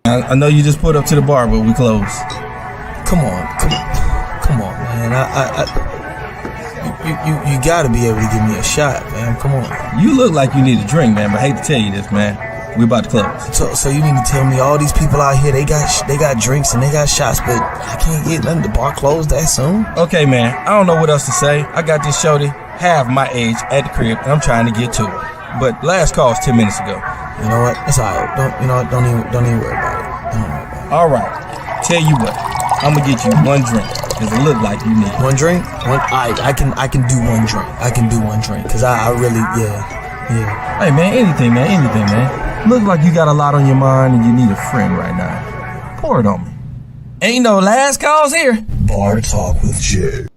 I know you just pulled up to the bar, but we closed. Come on, man. You gotta be able to give me a shot, man. Come on. You look like you need a drink, man, but I hate to tell you this, man. We about to close. So you need to tell me all these people out here, they got drinks and they got shots, but I can't get nothing. The bar closed that soon? Okay, man. I don't know what else to say. I got this shorty half my age at the crib, and I'm trying to get to it. But last call was 10 minutes ago. You know what? It's alright. Don't even worry about it. All right. Tell you what. I'm gonna get you one drink, cause it look like you need one drink. I can do one drink. I can do one drink, cause I really yeah. Hey man, anything man. Look like you got a lot on your mind and you need a friend right now. Pour it on me. Ain't no last calls here. Bar Talk with Jay.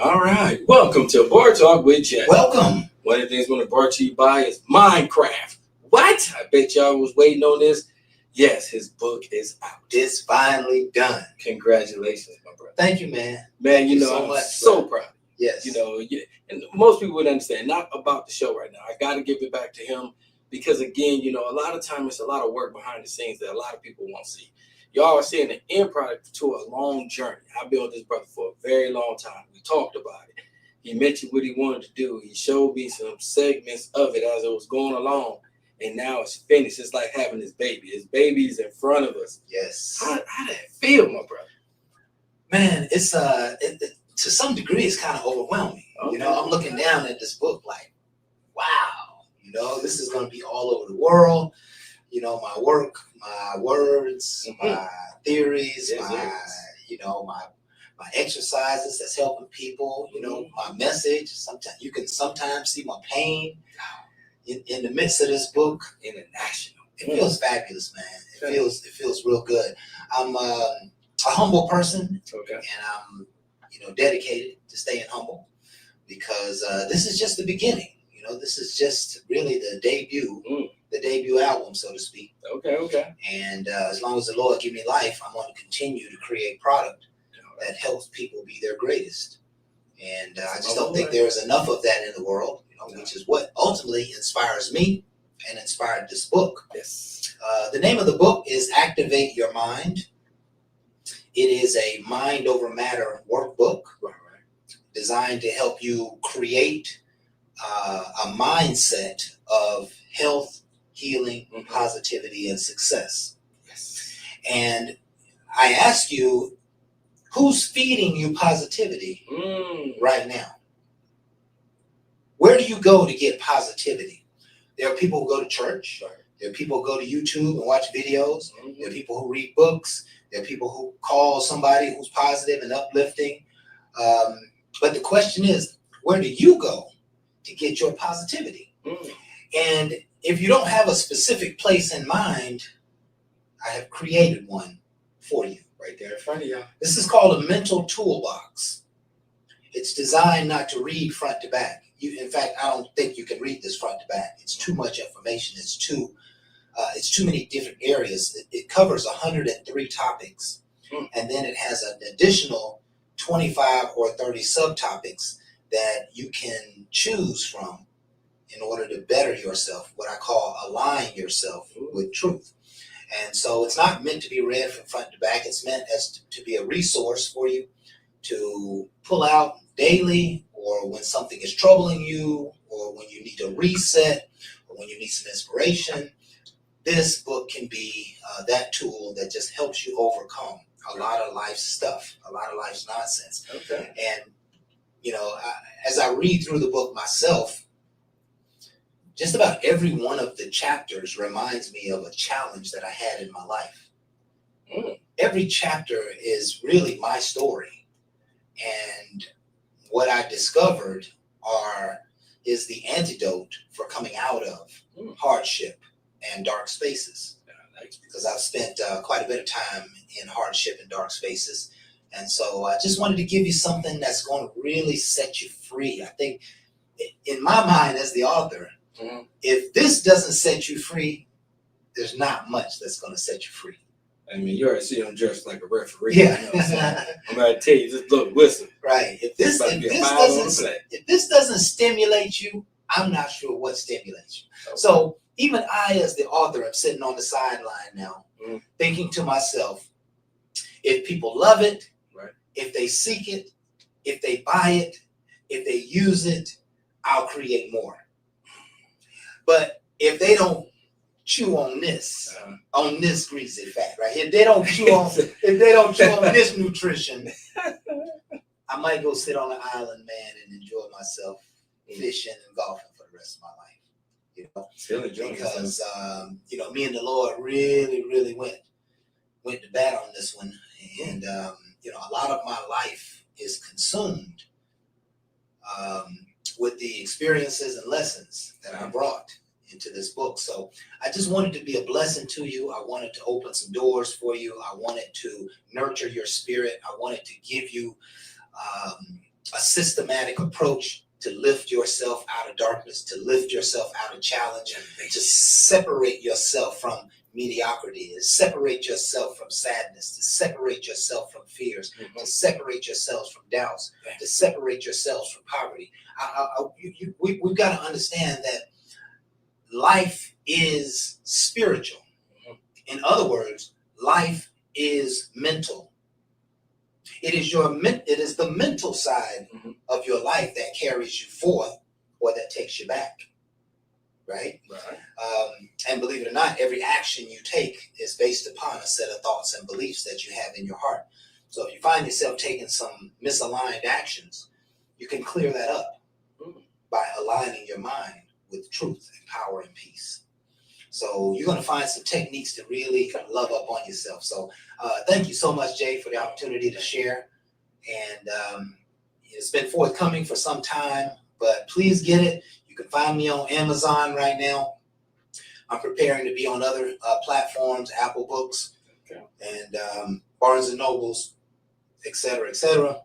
All right, welcome to Bar Talk with Jay. Welcome. One of the things we're brought to you by is Minecraft. What? I bet y'all was waiting on this. Yes, his book is out. It's finally done. Congratulations, my brother. Thank you, man. Man, you know, so I'm much, so proud. Yes. You know, and most people would understand, not about the show right now. I got to give it back to him because, again, you know, a lot of time it's a lot of work behind the scenes that a lot of people won't see. Y'all are seeing the end product to a long journey. I've been with this brother for a very long time. We talked about it. He mentioned what he wanted to do. He showed me some segments of it as it was going along. And now it's finished. It's like having his baby. His baby's in front of us. Yes. How did that feel, my brother? Man, it's to some degree it's kind of overwhelming. Okay. You know, I'm looking down at this book like, wow, you know, this is going to be all over the world. You know, my work, my words, my theories, my exercises that's helping people, you know, my message. Sometimes you can see my pain. In the midst of this book, international. It feels fabulous, man. It feels real good. I'm a humble person, and I'm dedicated to staying humble because this is just the beginning. You know, this is just really the debut album, so to speak. Okay. And as long as the Lord give me life, I'm going to continue to create product that helps people be their greatest. And I just don't think there's enough of that in the world. Which is what ultimately inspires me and inspired this book. Yes. The name of the book is Activate Your Mind. It is a mind over matter workbook designed to help you create a mindset of health, healing, positivity, and success. Yes. And I ask you, who's feeding you positivity right now? Where do you go to get positivity? There are people who go to church. Right. There are people who go to YouTube and watch videos. There are people who read books. There are people who call somebody who's positive and uplifting. But the question is, where do you go to get your positivity? And if you don't have a specific place in mind, I have created one for you right there in front of you. This is called a mental toolbox. It's designed not to read front to back. In fact, I don't think you can read this front to back. It's too much information. It's too many different areas. It covers 103 topics, and then it has an additional 25 or 30 subtopics that you can choose from in order to better yourself, what I call align yourself with truth. And so it's not meant to be read from front to back. It's meant as to be a resource for you to pull out daily, or when something is troubling you, or when you need a reset, or when you need some inspiration. This book can be that tool that just helps you overcome a lot of life's stuff, a lot of life's nonsense. Okay. And, you know, as I read through the book myself, just about every one of the chapters reminds me of a challenge that I had in my life. Every chapter is really my story. And what I discovered is the antidote for coming out of hardship and dark spaces. Because I've spent quite a bit of time in hardship and dark spaces. And so I just wanted to give you something that's going to really set you free. I think in my mind as the author, if this doesn't set you free, there's not much that's going to set you free. I mean, you already see I'm dressed like a referee. Yeah. You know, so I'm going to tell you, just look, listen. Right. If this doesn't stimulate you, I'm not sure what stimulates you. So Even I, as the author, am sitting on the sideline now, thinking to myself, if people love it, right, if they seek it, if they buy it, if they use it, I'll create more. But if they don't chew on this, on this greasy fat, right? If they don't chew on this nutrition, I might go sit on an island, man, and enjoy myself fishing and golfing for the rest of my life. You know, still enjoying because me and the Lord really went to bat on this one, and a lot of my life is consumed with the experiences and lessons that I brought into this book. So I just wanted to be a blessing to you. I wanted to open some doors for you. I wanted to nurture your spirit. I wanted to give you a systematic approach to lift yourself out of darkness, to lift yourself out of challenge, to separate yourself from mediocrity, to separate yourself from sadness, to separate yourself from fears, to separate yourselves from doubts, to separate yourselves from poverty. We've got to understand that life is spiritual. In other words, life is mental. It is the mental side of your life that carries you forth or that takes you back. Right? And believe it or not, every action you take is based upon a set of thoughts and beliefs that you have in your heart. So if you find yourself taking some misaligned actions, you can clear that up by aligning your mind with truth and power and peace. So you're going to find some techniques to really love up on yourself. So thank you so much, Jay, for the opportunity to share. And it's been forthcoming for some time, but please get it. You can find me on Amazon right now. I'm preparing to be on other platforms, Apple Books, and Barnes and Nobles, et cetera, et cetera.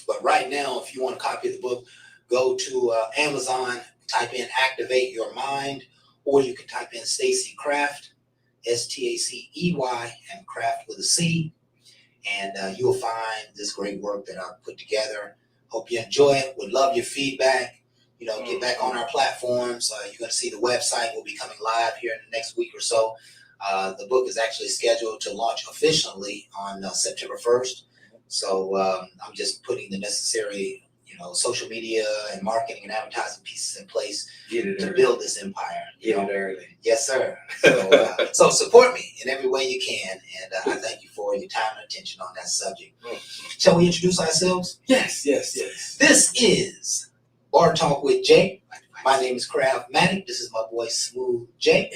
But right now, if you want a copy of the book, go to Amazon, type in Activate Your Mind, or you can type in Stacey Craft, Stacey, and Craft with a C, and you'll find this great work that I've put together. Hope you enjoy it. Would love your feedback. Get back on our platforms. You're going to see the website will be coming live here in the next week or so. The book is actually scheduled to launch officially on September 1st. So I'm just putting the necessary social media and marketing and advertising pieces in place to build this empire. Get it early. Yes, sir. So support me in every way you can, and I thank you for your time and attention on that subject. Shall we introduce ourselves? Yes. This is Bar Talk with Jay. My name is Craftmatic. This is my boy Smooth Jay,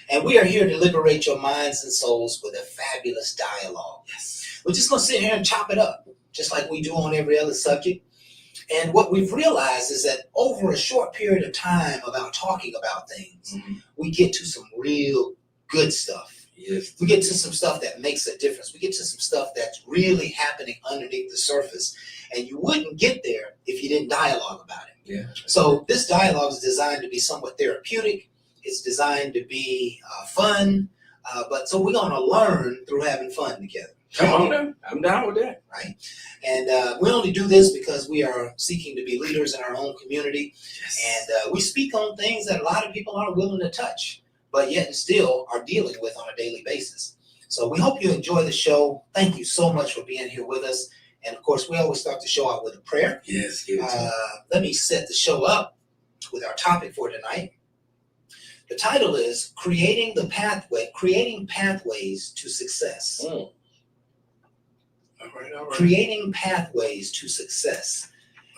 and we are here to liberate your minds and souls with a fabulous dialogue. Yes. We're just gonna sit here and chop it up, just like we do on every other subject. And what we've realized is that over a short period of time about talking about things, we get to some real good stuff. Yes. We get to some stuff that makes a difference. We get to some stuff that's really happening underneath the surface. And you wouldn't get there if you didn't dialogue about it. Yeah. So this dialogue is designed to be somewhat therapeutic. It's designed to be fun. But so we're going to learn through having fun together. Come on, I'm down with that. Right. And we only do this because we are seeking to be leaders in our own community. Yes. And we speak on things that a lot of people aren't willing to touch, but yet and still are dealing with on a daily basis. So we hope you enjoy the show. Thank you so much for being here with us. And of course, we always start the show out with a prayer. Yes. Give it to me. Let me set the show up with our topic for tonight. The title is Creating Pathways to Success. All right. Creating Pathways to Success.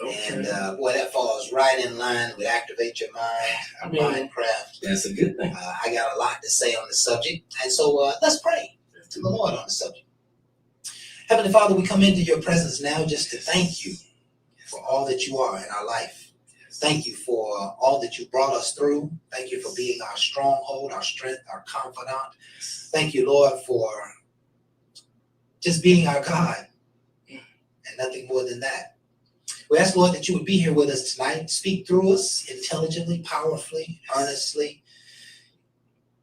Okay. And that falls right in line with Activate Your Mind, Minecraft. That's a good thing. I got a lot to say on the subject. And so let's pray to the Lord on the subject. Heavenly Father, we come into your presence now just to thank you for all that you are in our life. Thank you for all that you brought us through. Thank you for being our stronghold, our strength, our confidant. Thank you, Lord, for just being our God and nothing more than that. We ask, Lord, that you would be here with us tonight. Speak through us intelligently, powerfully, earnestly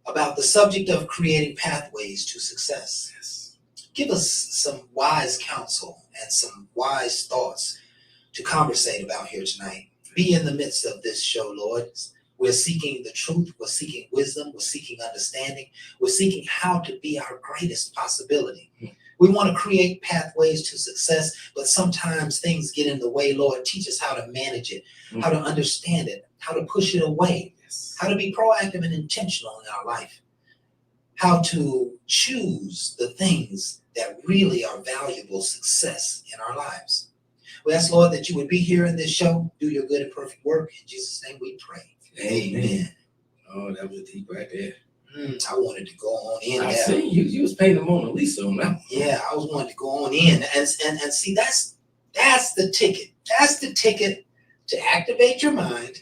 about the subject of creating pathways to success. Yes. Give us some wise counsel and some wise thoughts to conversate about here tonight. Be in the midst of this show, Lord. We're seeking the truth. We're seeking wisdom. We're seeking understanding. We're seeking how to be our greatest possibility. We want to create pathways to success, but sometimes things get in the way. Lord, teach us how to manage it, how to understand it, how to push it away, how to be proactive and intentional in our life, how to choose the things that really are valuable success in our lives. We ask, Lord, that you would be here in this show, do your good and perfect work. In Jesus' name we pray. Amen. Oh, that was deep right there. I wanted to go on in I there. see you was painting Mona Lisa on that one. Yeah, I was wanting to go on in and see that's the ticket. That's the ticket to activate your mind.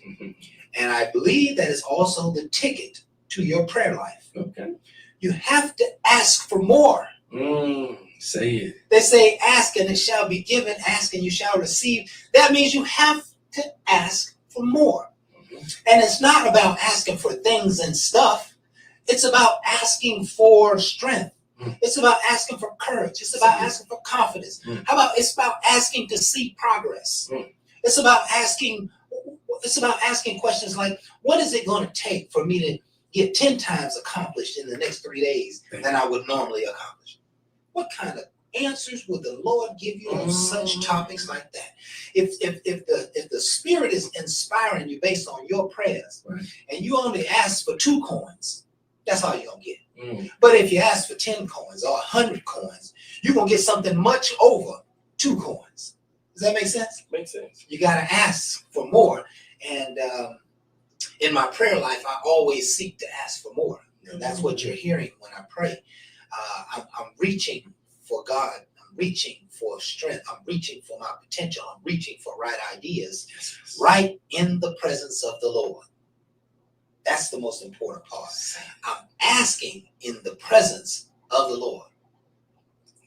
And I believe that is also the ticket to your prayer life. Okay. You have to ask for more. Say it. They say, ask and it shall be given, ask and you shall receive. That means you have to ask for more. And it's not about asking for things and stuff. It's about asking for strength. It's about asking for courage. It's about asking for confidence. How about it's about asking to see progress? It's about asking questions like, what is it going to take for me to get 10 times accomplished in the next 3 days than I would normally accomplish? What kind of answers would the Lord give you on such topics like that? If the Spirit is inspiring you based on your prayers, and you only ask for 2 coins, that's all you're gonna get. But if you ask for 10 coins or 100 coins, you're gonna get something much over 2 coins. Does that make sense? Makes sense. You gotta ask for more. And in my prayer life, I always seek to ask for more. And that's what you're hearing when I pray. I'm reaching for God. I'm reaching for strength. I'm reaching for my potential. I'm reaching for right ideas, right in the presence of the Lord. That's the most important part. I'm asking in the presence of the Lord.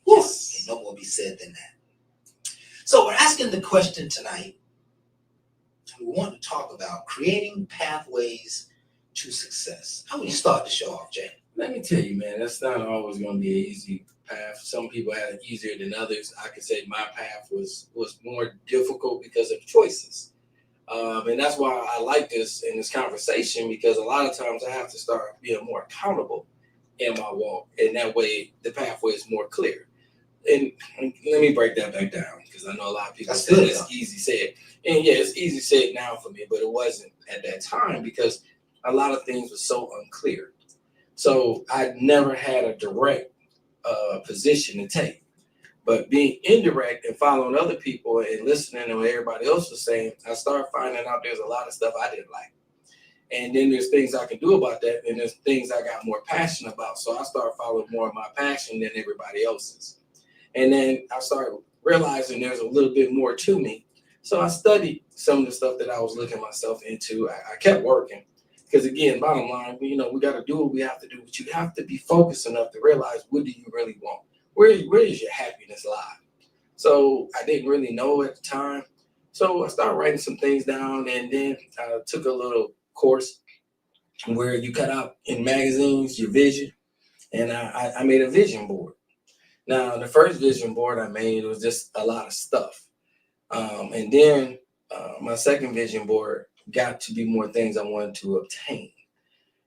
Yes. And no more be said than that. So we're asking the question tonight. We want to talk about creating pathways to success. How would you start the show off, Jay? Let me tell you, man, that's not always going to be an easy path. Some people had it easier than others. I could say my path was more difficult because of choices. And that's why I like this in this conversation, because a lot of times I have to start being more accountable in my walk. And that way the pathway is more clear. And let me break that back down, because I know a lot of people say it's easy said. And yeah, it's easy said now for me, but it wasn't at that time, because a lot of things were so unclear. So I never had a direct position to take. But being indirect and following other people and listening to what everybody else was saying, I started finding out there's a lot of stuff I didn't like. And then there's things I can do about that, and there's things I got more passionate about. So I started following more of my passion than everybody else's. And then I started realizing there's a little bit more to me. So I studied some of the stuff that I was looking myself into. I kept working. Because again, bottom line, we got to do what we have to do, but you have to be focused enough to realize, what do you really want? Where is your happiness lie? So I didn't really know at the time. So I started writing some things down, and then I took a little course where you cut out in magazines your vision, and I made a vision board. Now, the first vision board I made was just a lot of stuff. And then my second vision board got to be more things I wanted to obtain.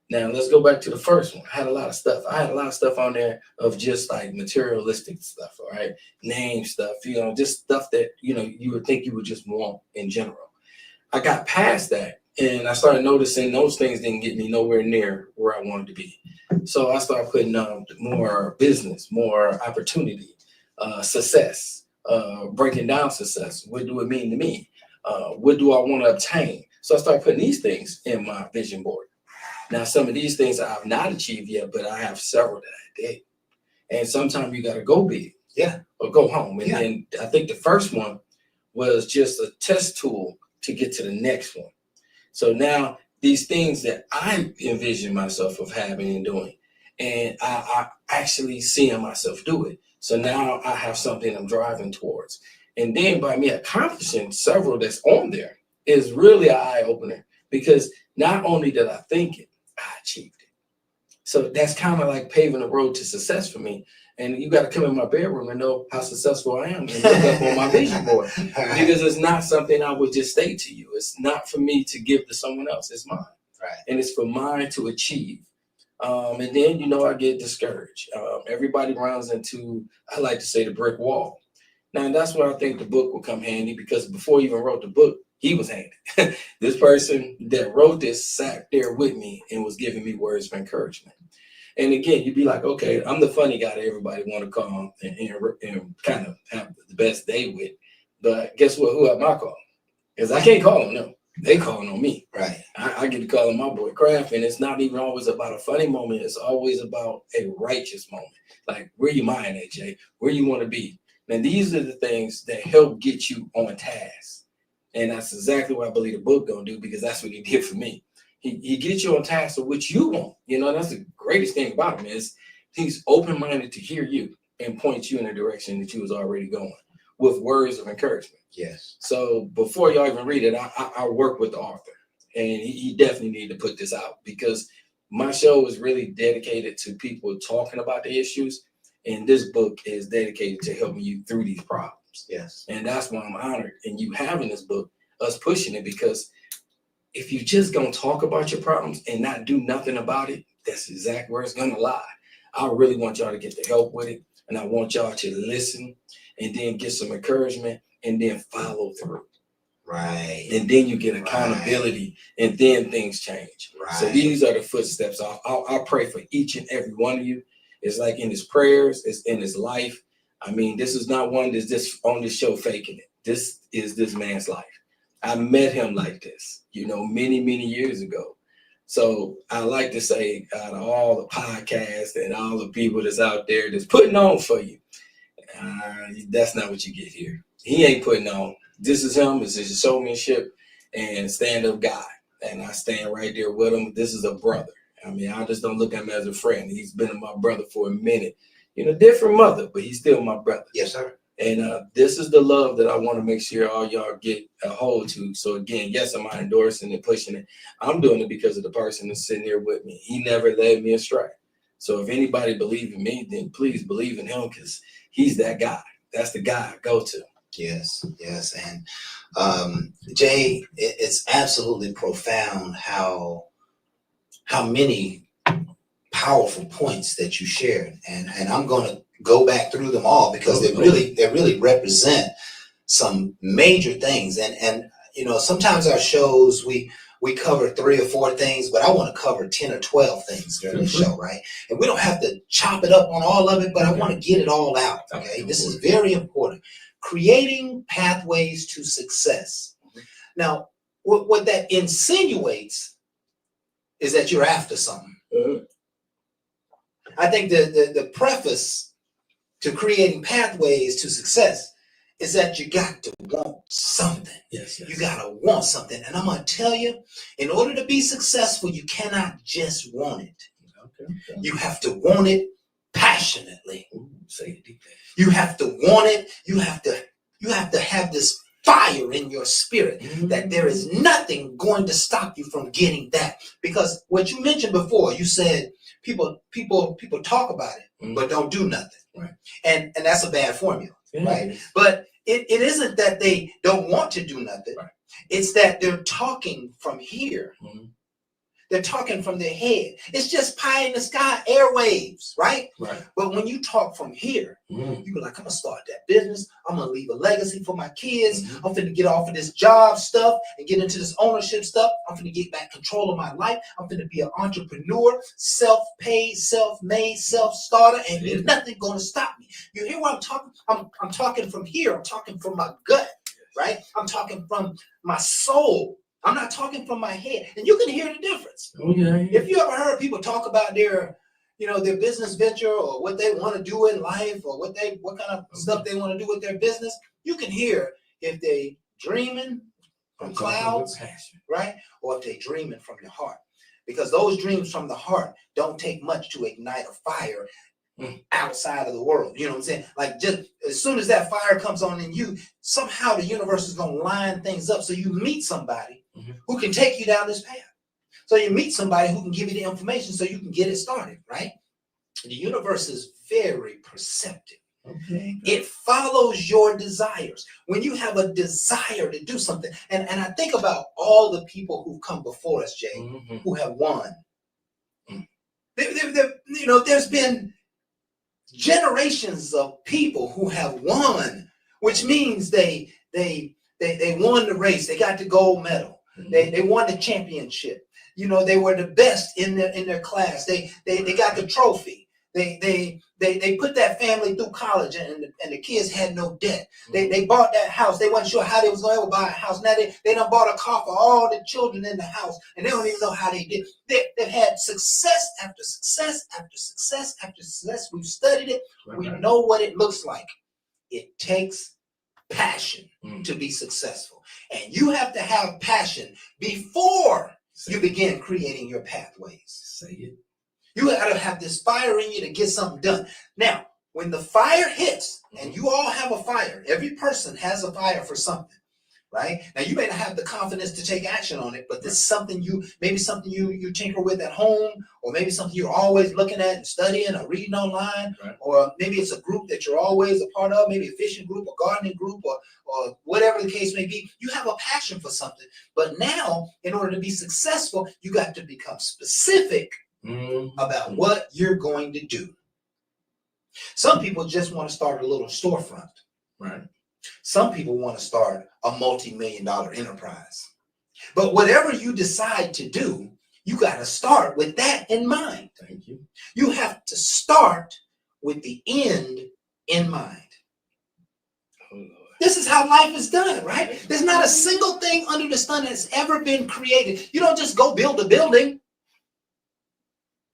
Now, let's go back to the first one. I had a lot of stuff. I had a lot of stuff on there of just like materialistic stuff, all right? Name stuff, just stuff that, you would think you would just want in general. I got past that, and I started noticing those things didn't get me nowhere near where I wanted to be. So I started putting more business, more opportunity, success, breaking down success. What do it mean to me? What do I want to obtain? So I started putting these things in my vision board. Now, some of these things I have not achieved yet, but I have several that I did. And sometimes you got to go big, or go home. And then I think the first one was just a test tool to get to the next one. So now these things that I envision myself of having and doing, and I actually seeing myself do it. So now I have something I'm driving towards. And then by me accomplishing several that's on there is really an eye-opener, because not only did I think it, I achieved it. So that's kind of like paving the road to success for me. And you got to come in my bedroom and know how successful I am and look up on my vision board, because it's not something I would just say to you. It's not for me to give to someone else. It's mine. Right. and it's for mine to achieve. And then, you know, I get discouraged. Everybody runs into, I like to say, the brick wall. Now, that's where I think the book will come handy, because before he even wrote the book, he was handy. This person that wrote this sat there with me and was giving me words of encouragement. And again, you'd be like, okay, I'm the funny guy that everybody want to call and kind of have the best day with. But guess what? Who am I calling? Because I can't call them, no. They calling on me. Right. I get to call on my boy Kraft, and it's not even always about a funny moment. It's always about a righteous moment. Like, where you mind at, Jay? Where you want to be? And these are the things that help get you on task. And that's exactly what I believe the book gonna do, because that's what he did for me. He gets you on task of what you want. You know, that's the greatest thing about him, is he's open-minded to hear you and point you in the direction that you was already going with words of encouragement. Yes. So before y'all even read it, I work with the author, and he definitely need to put this out, because my show is really dedicated to people talking about the issues, and this book is dedicated to helping you through these problems. Yes. And that's why I'm honored in you having this book, us pushing it, because if you just gonna talk about your problems and not do nothing about it, that's exactly where it's gonna lie. I really want y'all to get the help with it, and I want y'all to listen and then get some encouragement and then follow through. Right. And then you get accountability, and then things change. Right. So these are the footsteps. I'll pray for each and every one of you. It's like in his prayers, it's in his life. I mean, this is not one that's just on this show faking it. This is this man's life. I met him like this, you know, many, many years ago. So I like to say, out of all the podcasts and all the people that's out there that's putting on for you, that's not what you get here. He ain't putting on. This is him. This is his showmanship and stand-up guy. And I stand right there with him. This is a brother. I mean, I just don't look at him as a friend. He's been my brother for a minute. You know, different mother, but he's still my brother. Yes, sir. And this is the love that I want to make sure all y'all get a hold to. So again, yes, I'm not endorsing and pushing it. I'm doing it because of the person that's sitting there with me. He never led me astray. So if anybody believes in me, then please believe in him, because he's that guy. That's the guy I go to. Yes, yes. And Jay, it's absolutely profound how many powerful points that you shared. And I'm going to go back through them all, because they really represent some major things. And you know, sometimes our shows, we cover 3 or 4 things, but I want to cover 10 or 12 things during the show, right? And we don't have to chop it up on all of it, but I want to get it all out, okay? This is very important. Creating pathways to success. Now, what that insinuates is that you're after something. I think the preface to creating pathways to success is that you got to want something. Yes. You got to want something. And I'm going to tell you, in order to be successful, you cannot just want it. Okay. You have to want it passionately. Say it deep. You have to want it. You have to have this fire in your spirit that there is nothing going to stop you from getting that. Because what you mentioned before, you said people talk about it, but don't do nothing. Right. And that's a bad formula, right? But it isn't that they don't want to do nothing. Right. It's that they're talking from here. They're talking from their head. It's just pie in the sky airwaves, right? Right. But when you talk from here, you be like, I'm gonna start that business. I'm gonna leave a legacy for my kids. I'm finna get off of this job stuff and get into this ownership stuff. I'm finna get back control of my life. I'm finna be an entrepreneur, self-paid, self-made, self-starter, and there's nothing gonna stop me. You hear what I'm talking? I'm talking from here. I'm talking from my gut, right? I'm talking from my soul. I'm not talking from my head, and you can hear the difference. Oh, yeah. If you ever heard people talk about their business venture or what they want to do in life or what kind of stuff they want to do with their business, you can hear if they dreaming from clouds, right? Or if they dreaming from your heart, because those dreams from the heart don't take much to ignite a fire outside of the world. You know what I'm saying? Like, just as soon as that fire comes on in you, somehow the universe is going to line things up so you meet somebody who can take you down this path. So you meet somebody who can give you the information so you can get it started, right? The universe is very perceptive. Okay. It follows your desires. When you have a desire to do something, and I think about all the people who've come before us, Jay, who have won. There's been generations of people who have won, which means they won the race. They got the gold medal. They won the championship. They were the best in their class. They got the trophy. They put that family through college, and the kids had no debt. They bought that house. They wasn't sure how they was going to ever buy a house. Now they done bought a car for all the children in the house, and they don't even know how they did. They've had success after success after success after success. We've studied it. We know what it looks like. It takes passion to be successful, and you have to have passion before you begin creating your pathways. Say it. You got to have this fire in you to get something done. Now, when the fire hits, and you all have a fire, every person has a fire for something, right? Now, you may not have the confidence to take action on it, but this is something you tinker with at home, or maybe something you're always looking at and studying or reading online, or maybe it's a group that you're always a part of, maybe a fishing group, a gardening group, or whatever the case may be. You have a passion for something. But now, in order to be successful, you got to become specific about what you're going to do. Some people just want to start a little storefront. Right. Some people want to start a multi-million-dollar enterprise. But whatever you decide to do, you got to start with that in mind. Thank you. You have to start with the end in mind. This is how life is done, right? There's not a single thing under the sun that's ever been created. You don't just go build a building.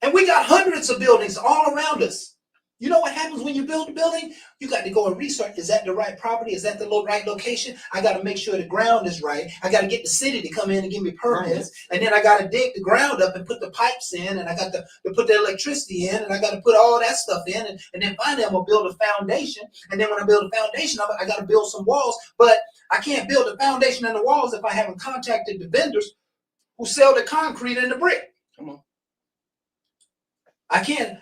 And we got hundreds of buildings all around us. You know what happens when you build a building? You got to go and research. Is that the right property? Is that the right location? I got to make sure the ground is right. I got to get the city to come in and give me permits. And then I got to dig the ground up and put the pipes in. And I got to put the electricity in. And I got to put all that stuff in. And then finally, I'm going to build a foundation. And then when I build a foundation, I got to build some walls. But I can't build a foundation and the walls if I haven't contacted the vendors who sell the concrete and the brick. Come on. I can't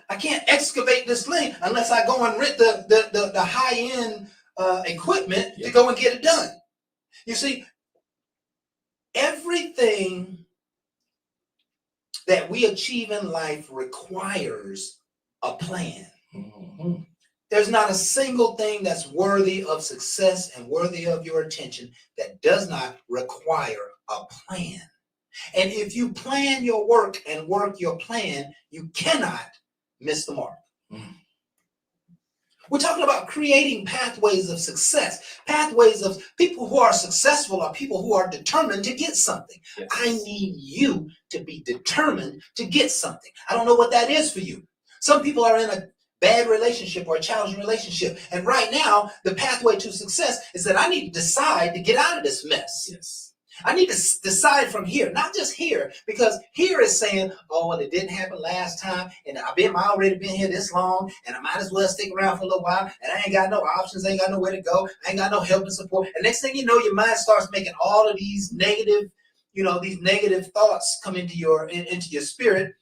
excavate this thing unless I go and rent the high-end equipment to go and get it done. You see, everything that we achieve in life requires a plan. There's not a single thing that's worthy of success and worthy of your attention that does not require a plan. And if you plan your work and work your plan, you cannot miss the mark. We're talking about creating pathways of success. Pathways of people who are successful are people who are determined to get something. Yes. I need you to be determined to get something. I don't know what that is for you. Some people are in a bad relationship or a challenging relationship. And right now, the pathway to success is that I need to decide to get out of this mess. Yes. I need to decide from here, not just here, because here is saying, oh, well, it didn't happen last time, and I already been here this long, and I might as well stick around for a little while, and I ain't got no options, I ain't got nowhere to go, I ain't got no help and support. And next thing you know, your mind starts making all of these negative, these negative thoughts come into your spirit,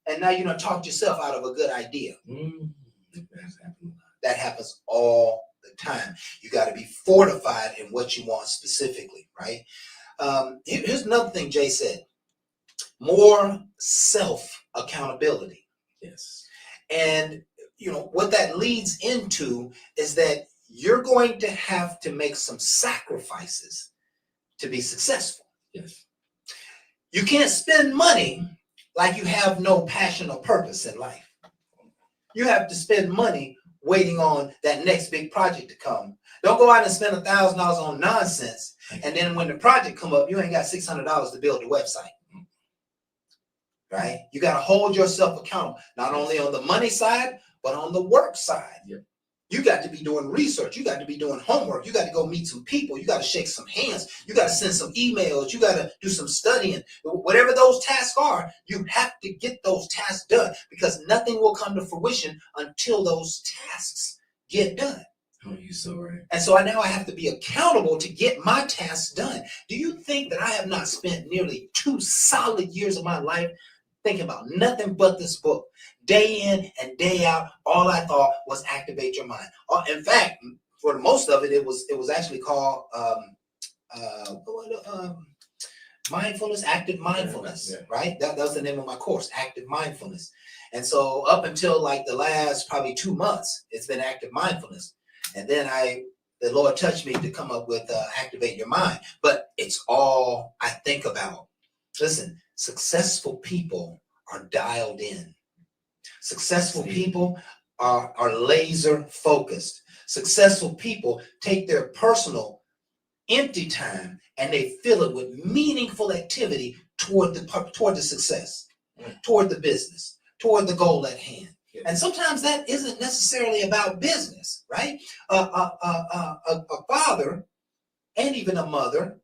and now you talk yourself out of a good idea. That happens all the time. You got to be fortified in what you want specifically, right? Here's another thing Jay said: more self-accountability. Yes. And what that leads into is that you're going to have to make some sacrifices to be successful. Yes. You can't spend money like you have no passion or purpose in life. You have to spend money waiting on that next big project to come. Don't go out and spend $1,000 on nonsense, and then when the project come up, you ain't got $600 to build the website. Right? You got to hold yourself accountable, not only on the money side, but on the work side. Yep. You got to be doing research. You got to be doing homework. You got to go meet some people. You got to shake some hands. You got to send some emails. You got to do some studying. Whatever those tasks are, you have to get those tasks done, because nothing will come to fruition until those tasks get done. Oh, you're so right. And so now I have to be accountable to get my tasks done. Do you think that I have not spent nearly 2 solid years of my life thinking about nothing but this book, day in and day out, all I thought was activate your mind. In fact, for most of it, it was actually called mindfulness, active mindfulness, right? That was the name of my course, active mindfulness. And so up until like the last probably 2 months, it's been active mindfulness. And then the Lord touched me to come up with activate your mind. But it's all I think about. Listen, successful people are dialed in. Successful people are laser focused. Successful people take their personal empty time and they fill it with meaningful activity toward the success, toward the business, toward the goal at hand. And sometimes that isn't necessarily about business, right? A father and even a mother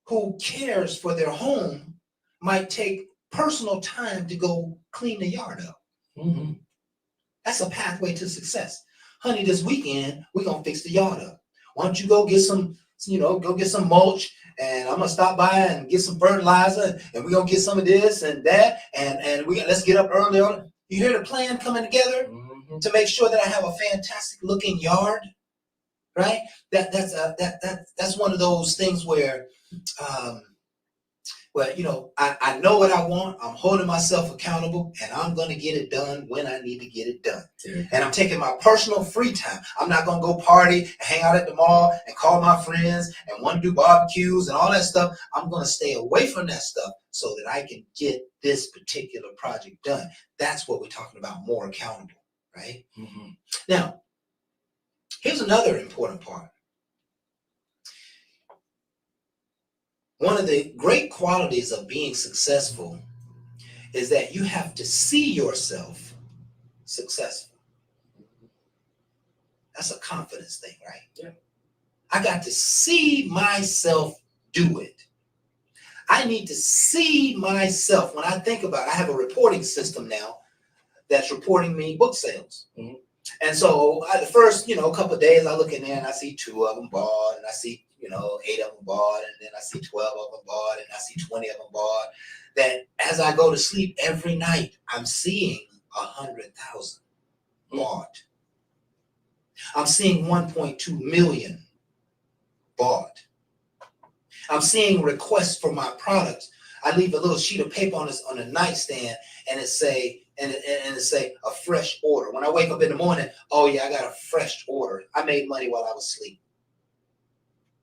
who cares for their home might take personal time to go clean the yard up. Mm-hmm. That's a pathway to success. Honey, this weekend, we're going to fix the yard up. Why don't you go get some, go get some mulch, and I'm going to stop by and get some fertilizer, and we're going to get some of this and that, and let's get up early on. You hear the plan coming together to make sure that I have a fantastic looking yard, right? That's one of those things where, I know what I want. I'm holding myself accountable, and I'm going to get it done when I need to get it done. Yeah. And I'm taking my personal free time. I'm not going to go party and hang out at the mall and call my friends and want to do barbecues and all that stuff. I'm going to stay away from that stuff so that I can get this particular project done. That's what we're talking about, more accountable, right? Mm-hmm. Now, here's another important part. One of the great qualities of being successful is that you have to see yourself successful. That's a confidence thing, right? Yeah. I got to see myself do it. I need to see myself. When I think about it, I have a reporting system now that's reporting me book sales. Mm-hmm. And so the first, couple of days I look in there and I see 2 of them bought, and I see 8 of them bought, and then I see 12 of them bought, and I see 20 of them bought. That as I go to sleep every night, I'm seeing 100,000 bought. I'm seeing 1.2 million bought. I'm seeing requests for my products. I leave a little sheet of paper on a nightstand, and it say a fresh order. When I wake up in the morning, oh yeah, I got a fresh order. I made money while I was asleep.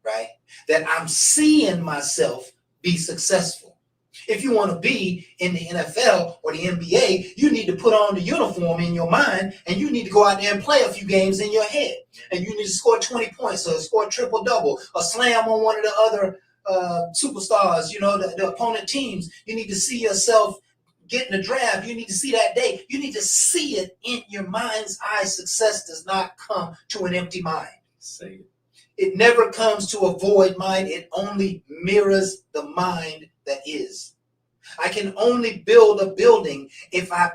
Right? That I'm seeing myself be successful. If you want to be in the NFL or the NBA, you need to put on the uniform in your mind, and you need to go out there and play a few games in your head. And you need to score 20 points or score a triple-double or slam on one of the other superstars, the opponent teams. You need to see yourself getting the draft. You need to see that day. You need to see it in your mind's eye. Success does not come to an empty mind. Say it. It never comes to a void mind. It only mirrors the mind that is. I can only build a building if I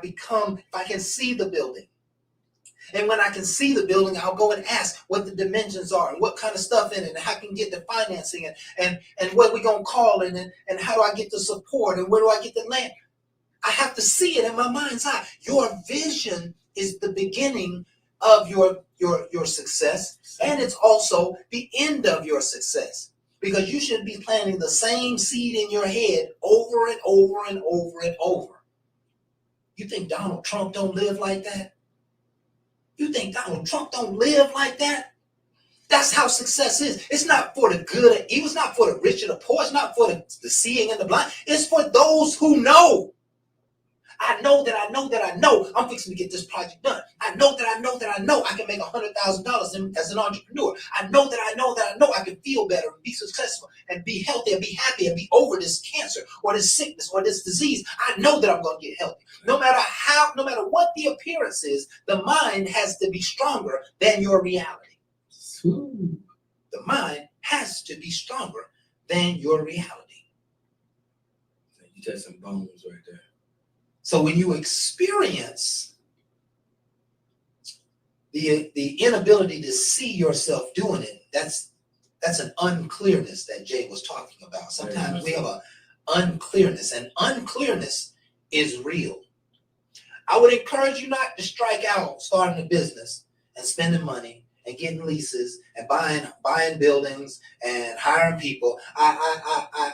can see the building. And when I can see the building, I'll go and ask what the dimensions are and what kind of stuff in it and how I can get the financing and what we're going to call it and how do I get the support and where do I get the land. I have to see it in my mind's eye. Your vision is the beginning of your success, and it's also the end of your success, because you should be planting the same seed in your head over and over and over and over. You think Donald Trump don't live like that? You think Donald Trump don't live like that? That's how success is. It's not for the good or evil. It's not for the rich or the poor. It's not for the seeing and the blind. It's for those who know. I know that I know I'm fixing to get this project done. I know that I know I can make $100,000 as an entrepreneur. I know that I know I can feel better and be successful and be healthy and be happy and be over this cancer or this sickness or this disease. I know that I'm going to get healthy. No matter what the appearance is, the mind has to be stronger than your reality. The mind has to be stronger than your reality. You touched some bones right there. So when you experience the inability to see yourself doing it, that's an unclearness that Jay was talking about. Sometimes we have an unclearness, and unclearness is real. I would encourage you not to strike out starting a business and spending money and getting leases and buying buildings and hiring people. I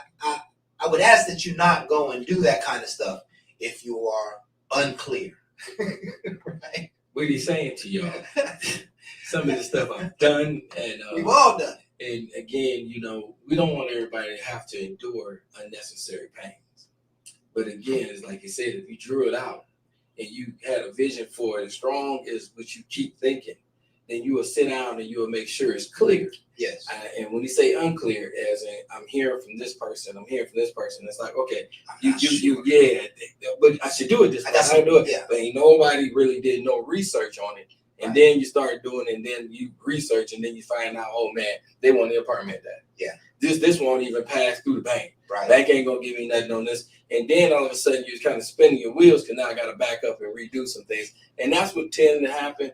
would ask that you not go and do that kind of stuff if you are unclear. Right? What he's saying to y'all, some of the stuff I've done, and We've all done it. and again, we don't want everybody to have to endure unnecessary pains. But again, it's like you said, if you drew it out and you had a vision for it as strong as what you keep thinking, then you will sit down and you will make sure it's clear. Yes. And when you say unclear, as in I'm hearing from this person, it's like, okay, but I should do it this way. I gotta do it. Yeah. But ain't nobody really did no research on it. And then you start doing it, and then you research, and then you find out, oh man, they want the apartment that. Yeah. This won't even pass through the bank. Right. Bank ain't gonna give me nothing on this. And then all of a sudden you're kind of spinning your wheels because now I gotta back up and redo some things. And that's what tends to happen.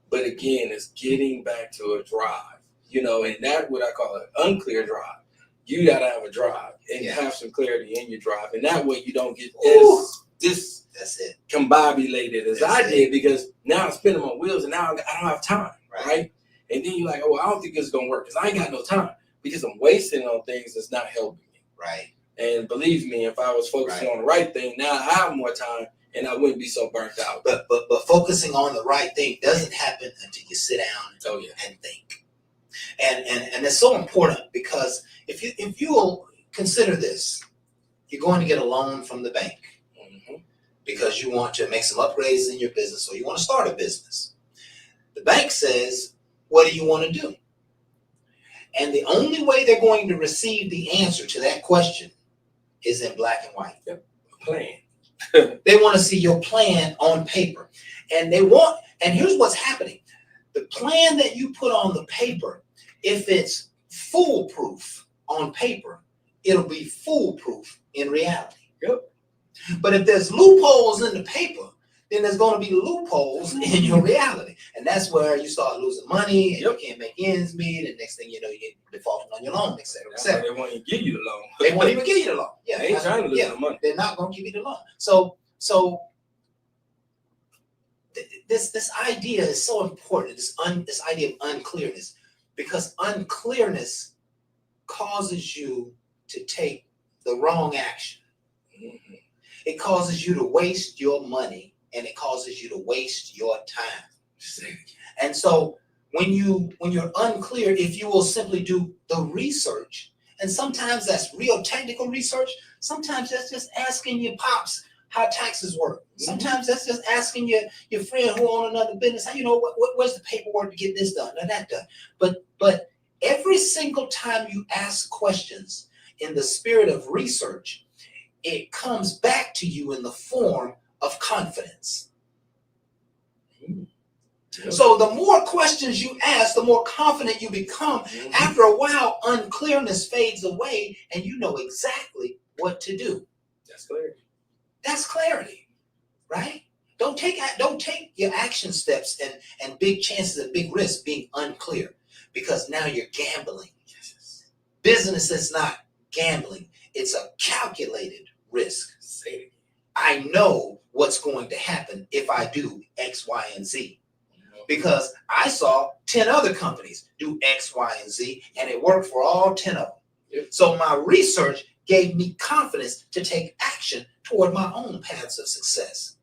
But again, it's getting back to a drive, and that's what I call an unclear drive. You gotta have a drive and have some clarity in your drive. And that way you don't get this that's it. Combobulated as I did, because now I'm spinning my wheels and now I don't have time, right? And then you're like, oh, I don't think it's gonna work because I ain't got no time because I'm wasting on things that's not helping me. Right. And believe me, if I was focusing on the right thing, now I have more time and I wouldn't be so burnt out. But focusing on the right thing doesn't happen until you sit down and think. And it's so important, because if you will consider this, you're going to get a loan from the bank because you want to make some upgrades in your business, or you want to start a business. The bank says, what do you want to do? And the only way they're going to receive the answer to that question is in black and white. Plan. They want to see your plan on paper. And here's what's happening. The plan that you put on the paper, if it's foolproof on paper, it'll be foolproof in reality. Yep. But if there's loopholes in the paper, then there's going to be loopholes in your reality. And that's where you start losing money, and you can't make ends meet, and next thing you know, you get defaulting on your loan, et cetera, et cetera. They won't even give you the loan. They won't even give you the loan. Yeah, they ain't trying to lose the money. They're not going to give you the loan. So this idea is so important. This idea of unclearness, because unclearness causes you to take the wrong action. Mm-hmm. It causes you to waste your money, and it causes you to waste your time. And so when you're unclear, if you will simply do the research, and sometimes that's real technical research, sometimes that's just asking your pops how taxes work. Sometimes that's just asking your friend who own another business, how where's the paperwork to get this done or that done. But every single time you ask questions in the spirit of research, it comes back to you in the form of confidence. So the more questions you ask, the more confident you become. After a while, unclearness fades away and you know exactly what to do. That's clarity. That's clarity, right? Don't take your action steps and big chances and big risks being unclear, because now you're gambling. Business is not gambling. It's a calculated risk. I know what's going to happen if I do X, Y, and Z. Because I saw 10 other companies do X, Y, and Z, and it worked for all 10 of them. Yep. So my research gave me confidence to take action toward my own paths of success.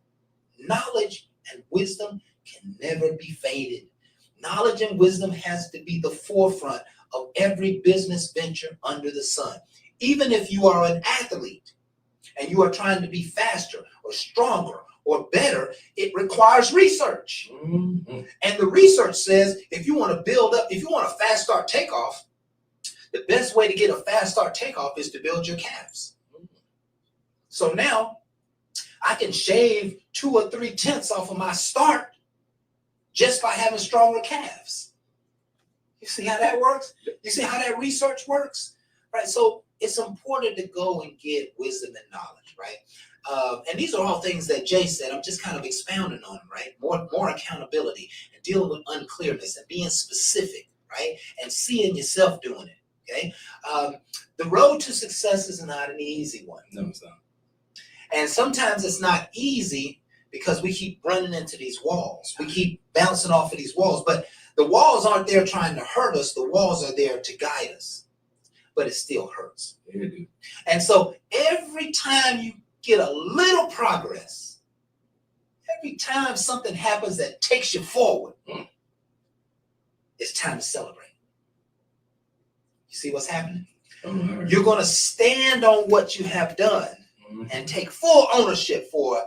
Knowledge and wisdom can never be faded. Knowledge and wisdom has to be the forefront of every business venture under the sun. Even if you are an athlete and you are trying to be faster or stronger or better, it requires research. Mm-hmm. And the research says if you want a fast start takeoff, the best way to get a fast start takeoff is to build your calves. Mm-hmm. So now I can shave 2 or 3 tenths off of my start just by having stronger calves. You see how that works? You see how that research works? Right? So it's important to go and get wisdom and knowledge, right? And these are all things that Jay said. I'm just kind of expounding on them, right? More accountability and dealing with unclearness and being specific, right? And seeing yourself doing it, okay? The road to success is not an easy one. No, it's not. And sometimes it's not easy because we keep running into these walls. We keep bouncing off of these walls, but the walls aren't there trying to hurt us. The walls are there to guide us, but it still hurts. And so every time you get a little progress, every time something happens that takes you forward, it's time to celebrate. You see what's happening? You're going to stand on what you have done and take full ownership for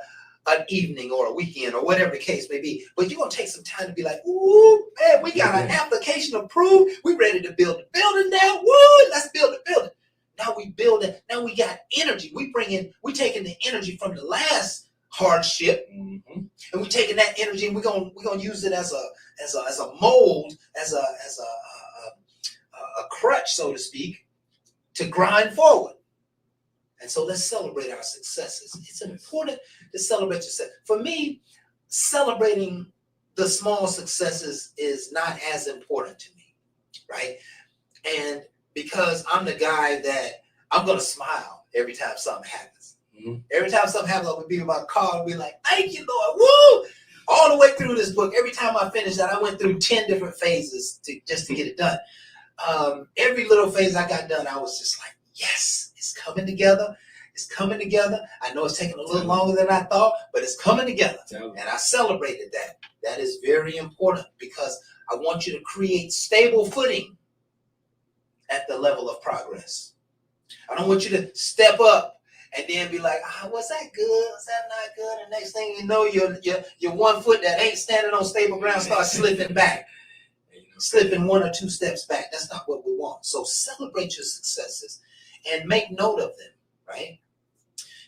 an evening or a weekend or whatever the case may be. But you're going to take some time to be like, ooh, man, we got an application approved. We're ready to build the building now. Woo, let's build the building. Now we build it. Now we got energy. We taking the energy from the last hardship, and we're taking that energy and we're gonna use it as a mold, as a crutch, so to speak, to grind forward. And so let's celebrate our successes. It's important to celebrate yourself. For me, celebrating the small successes is not as important to me, right? And because I'm the guy that I'm gonna smile every time something happens. Every time something happens, I'm gonna be in my car and be like, thank you, Lord. Woo! All the way through this book, every time I finished that, I went through 10 different phases just to get it done. Every little phase I got done, I was just like, yes, it's coming together. It's coming together. I know it's taking a little longer than I thought, but it's coming together. And I celebrated that. That is very important because I want you to create stable footing at the level of progress. I don't want you to step up and then be like, was that good? Was that not good? And next thing you know, your 1 foot that ain't standing on stable ground starts slipping back. Slipping 1 or 2 steps back. That's not what we want. So celebrate your successes and make note of them, right?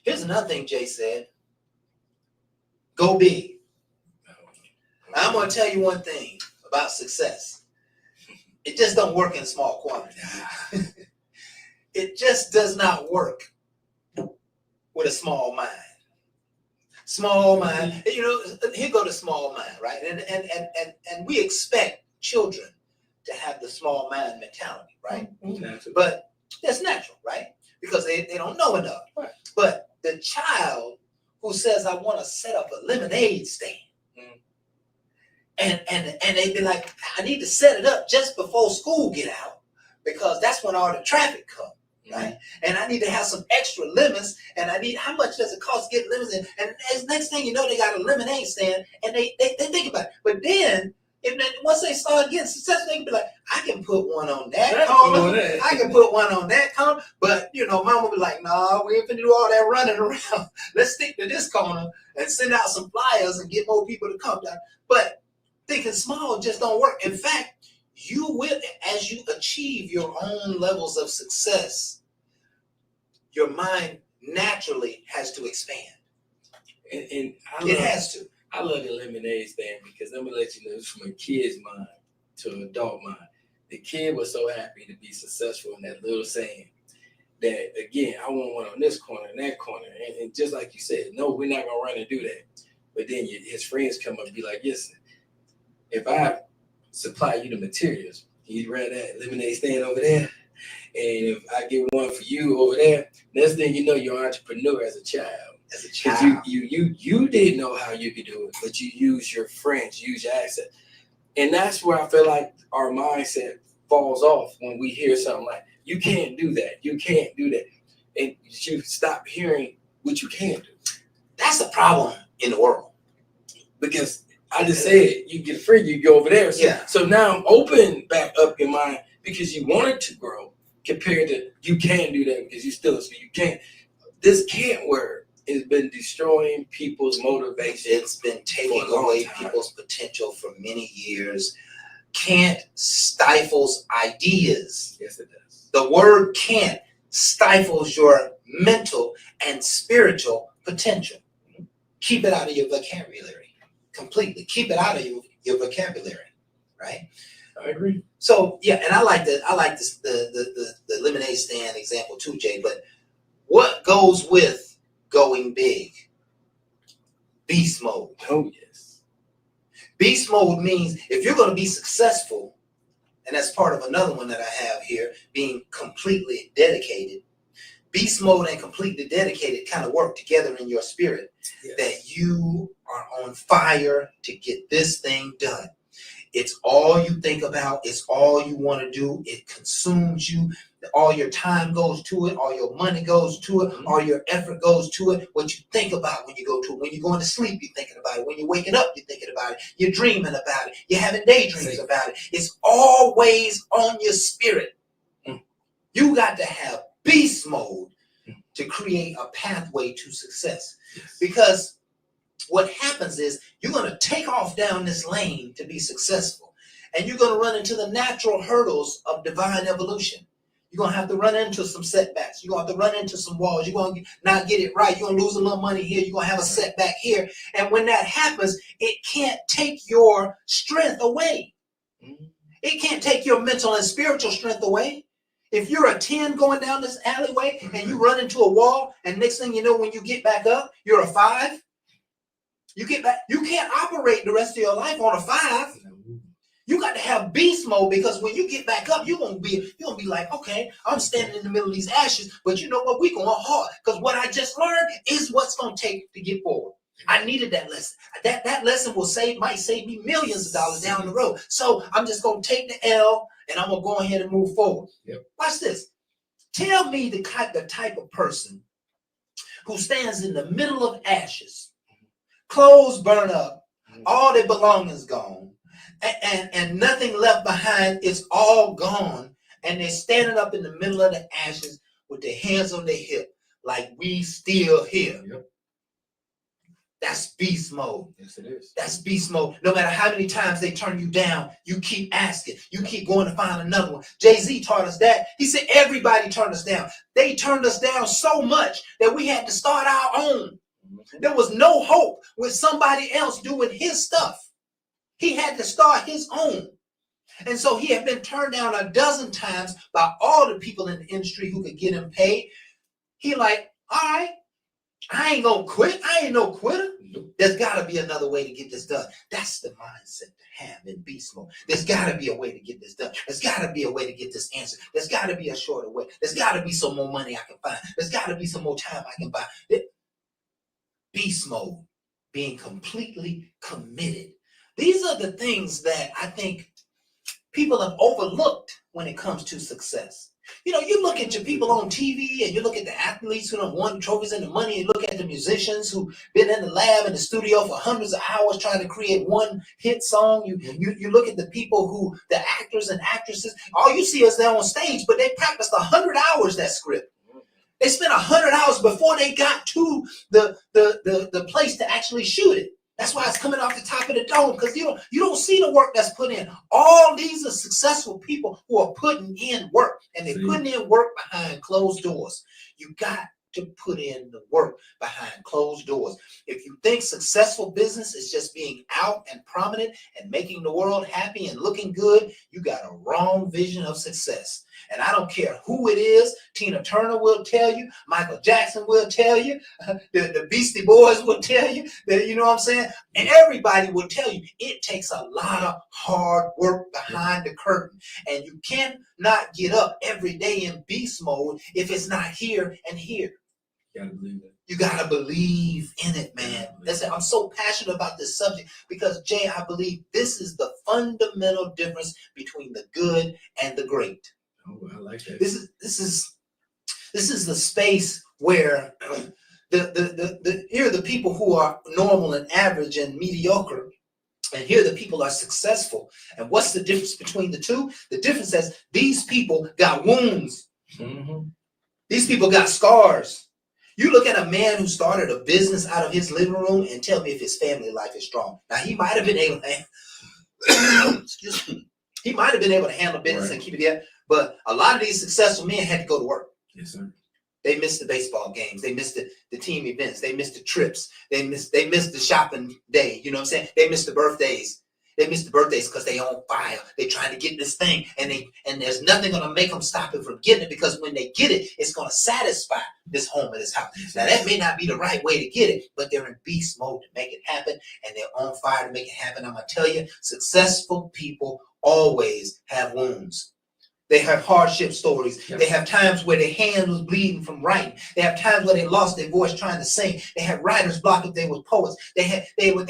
Here's another thing Jay said. Go big. I'm going to tell you one thing about success. It just don't work in small quantities. It just does not work with a small mind. Small mind, here go the small mind, right? And we expect children to have the small mind mentality, right? But that's natural, right? Because they don't know enough. Right. But the child who says, I want to set up a lemonade stand, and they be like, I need to set it up just before school get out because that's when all the traffic comes. Right, and I need to have some extra lemons, and how much does it cost to get lemons? And next thing you know, they got a lemonade stand, and they think about it. But then, once they start getting successful, they can be like, I can put one on that corner, I can put one on that corner. But mama be like, no, we ain't finna do all that running around. Let's stick to this corner and send out some flyers and get more people to come down. But thinking small just don't work. In fact, you will, as you achieve your own levels of success, your mind naturally has to expand. And it has to. I love the lemonade stand because let me let you know, it's from a kid's mind to an adult mind. The kid was so happy to be successful in that little saying that, again, I want one on this corner and that corner. And just like you said, no, we're not going to run and do that. But then his friends come up and be like, listen, if I supply you the materials, you run that lemonade stand over there, and if I get one for you over there, next thing you know, you're an entrepreneur as a child. Because you didn't know how you could do it, but you use your friends, use your access. And that's where I feel like our mindset falls off when we hear something like, you can't do that, you can't do that. And you stop hearing what you can do. That's a problem in the world. Because I just said, you get free, you go over there. So now I'm open back up your mind because you want it to grow compared to you can't do that because you still, so you can't. This can't word has been destroying people's motivation. It's been taking away people's potential for many years. Can't stifles ideas. Yes, it does. The word can't stifles your mental and spiritual potential. Keep it out of your vocabulary. Completely. Keep it out of your vocabulary. Right? I agree. So yeah, and I like the lemonade stand example too, Jay. But what goes with going big? Beast mode. Oh yes. Beast mode means if you're going to be successful, and that's part of another one that I have here, being completely dedicated. Beast mode and completely dedicated kind of work together in your spirit. Yes. That you are on fire to get this thing done. It's all you think about. It's all you want to do. It consumes you. All your time goes to it. All your money goes to it. All your effort goes to it. What you think about when you go to it. When you're going to sleep, you're thinking about it. When you're waking up, you're thinking about it. You're dreaming about it. You're having daydreams about it. It's always on your spirit. You got to have beast mode to create a pathway to success. Because what happens is you're going to take off down this lane to be successful. And you're going to run into the natural hurdles of divine evolution. You're going to have to run into some setbacks. You're going to have to run into some walls. You're going to not get it right. You're going to lose a little money here. You're going to have a setback here. And when that happens, it can't take your strength away. It can't take your mental and spiritual strength away. If you're a 10 going down this alleyway and you run into a wall, and next thing you know, when you get back up, you're a 5. You get back, you can't operate the rest of your life on a 5. You got to have beast mode, because when you get back up, you're gonna be like, okay, I'm standing in the middle of these ashes, but you know what? We're going hard, because what I just learned is what's gonna take to get forward. I needed that lesson. That lesson might save me millions of dollars down the road. So I'm just gonna take the L and I'm gonna go ahead and move forward. Watch this. Tell me the type of person who stands in the middle of ashes, clothes burn up, all their belongings gone, and nothing left behind. Is all gone, and they're standing up in the middle of the ashes with their hands on their hip, like we still here. That's beast mode. Yes, it is. That's beast mode. No matter how many times they turn you down, you keep asking. You keep going to find another one. Jay-Z taught us that. He said everybody turned us down. They turned us down so much that we had to start our own. There was no hope with somebody else doing his stuff. He had to start his own. And so he had been turned down a dozen times by all the people in the industry who could get him paid. He like, all right, I ain't gonna quit. I ain't no quitter. There's got to be another way to get this done. That's the mindset to have in beast mode. There's got to be a way to get this done. There's got to be a way to get this answer. There's got to be a shorter way. There's got to be some more money I can find. There's got to be some more time I can buy. Beast mode, being completely committed. These are the things that I think people have overlooked when it comes to success. You know, you look at your people on TV and you look at the athletes who have won trophies and the money, and look at the musicians who've been in the lab in the studio for hundreds of hours trying to create one hit song. You look at the people who, the actors and actresses, all you see is they're on stage, but they practiced 100 hours that script. They spent 100 hours before they got to the place to actually shoot it. That's why it's coming off the top of the dome, because you don't see the work that's put in. All these are successful people who are putting in work, and they're putting in work behind closed doors. You got to put in the work behind closed doors. If you think successful business is just being out and prominent and making the world happy and looking good, you got a wrong vision of success. And I don't care who it is. Tina Turner will tell you. Michael Jackson will tell you. The Beastie Boys will tell you. You know what I'm saying? And everybody will tell you it takes a lot of hard work behind the curtain. And you cannot get up every day in beast mode if it's not here and here. You gotta believe it. You gotta believe in it, man. Listen, I'm so passionate about this subject because, Jay, I believe this is the fundamental difference between the good and the great. Oh, I like that. This is the space where here are the people who are normal and average and mediocre, and here the people are successful. And what's the difference between the two? The difference is these people got wounds. These people got scars. You look at a man who started a business out of his living room and tell me if his family life is strong. Now, he might have been able to excuse me. He might have been able to handle business and keep it there. But a lot of these successful men had to go to work. Yes, sir. They missed the baseball games. They missed the team events. They missed the trips. They missed the shopping day. You know what I'm saying? They missed the birthdays. They missed the birthdays because they on fire. They trying to get this thing, and there's nothing going to make them stop it from getting it, because when they get it, it's going to satisfy this home and this house. Now, that may not be the right way to get it, but they're in beast mode to make it happen, and they're on fire to make it happen. I'm going to tell you, successful people always have wounds. They have hardship stories. Yes. They have times where their hand was bleeding from writing. They have times where they lost their voice trying to sing. They had writer's block if they were poets. They were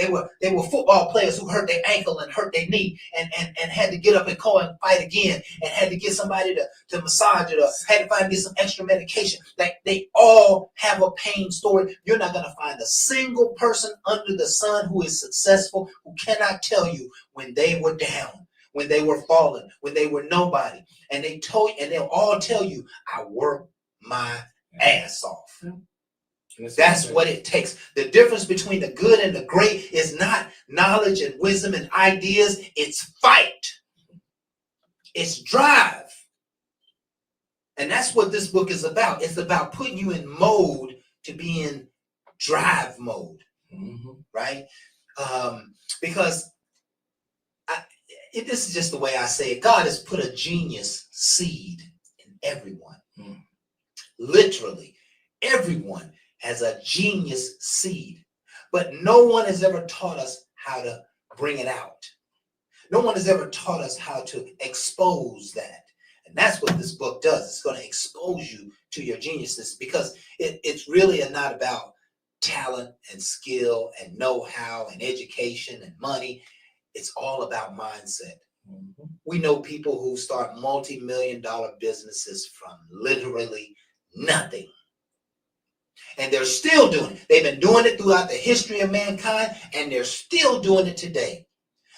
football players who hurt their ankle and hurt their knee and had to get up and go and fight again and had to get somebody to massage it or had to get some extra medication. Like they all have a pain story. You're not going to find a single person under the sun who is successful who cannot tell you when they were down, when they were fallen, when they were nobody. And they'll all tell you, I worked my ass off. That's what it takes. The difference between the good and the great is not knowledge and wisdom and ideas. It's fight. It's drive. And that's what this book is about. It's about putting you in mode to be in drive mode, right? Because this is just the way I say it. God has put a genius seed in everyone. Literally, everyone has a genius seed. But no one has ever taught us how to bring it out. No one has ever taught us how to expose that. And that's what this book does. It's going to expose you to your geniusness because it's really not about talent and skill and know-how and education and money. It's all about mindset. We know people who start multi-million-dollar businesses from literally nothing. And they're still doing it. They've been doing it throughout the history of mankind, and they're still doing it today.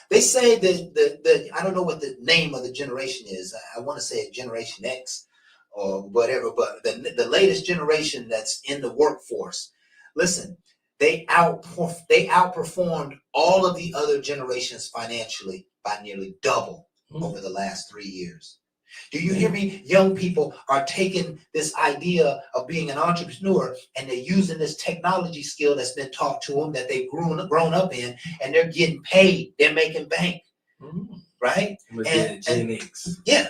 They say that I don't know what the name of the generation is. I want to say Generation X or whatever, but the latest generation that's in the workforce. Listen, they outperformed all of the other generations financially by nearly double over the last 3 years. Do you hear me? Young people are taking this idea of being an entrepreneur and they're using this technology skill that's been taught to them that they've grown up in, and they're getting paid. They're making bank, right? And Gen X. Yeah,